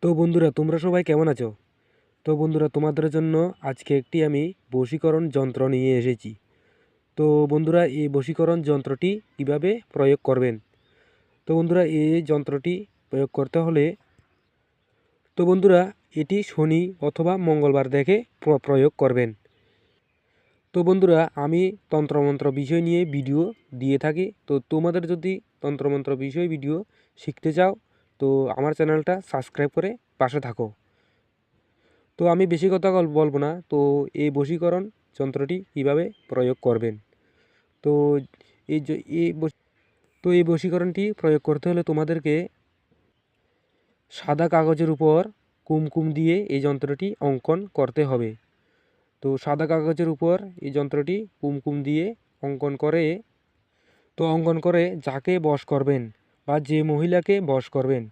তো বন্ধুরা, তোমরা সবাই কেমন আছো? তো বন্ধুরা, তোমাদের জন্য আজকে একটি আমি বশীকরণ যন্ত্র নিয়ে এসেছি। তো বন্ধুরা, এই বশীকরণ যন্ত্রটি কিভাবে প্রয়োগ করবেন? তো বন্ধুরা, এই যন্ত্রটি প্রয়োগ করতে হলে বন্ধুরা, এটি শনি অথবা মঙ্গলবার দেখে প্রয়োগ করবেন। তো বন্ধুরা, আমি তন্ত্রমন্ত্র বিষয় নিয়ে ভিডিও দিয়ে থাকি। তো তোমাদের যদি তন্ত্রমন্ত্র বিষয় ভিডিও শিখতে চাও, তো আমার চ্যানেলটা সাবস্ক্রাইব করে পাশে থাকো। তো আমি বেশি কথা বলবো না। তো এই বশীকরণ যন্ত্রটি কীভাবে প্রয়োগ করবেন? তো এই যে এই বশীকরণটি প্রয়োগ করতে হলে তোমাদেরকে সাদা কাগজের উপর কুমকুম দিয়ে এই যন্ত্রটি অঙ্কন করতে হবে। তো সাদা কাগজের উপর এই যন্ত্রটি কুমকুম দিয়ে অঙ্কন করে যাকে বশ করবেন বা যে মহিলাকে বশ করবেন,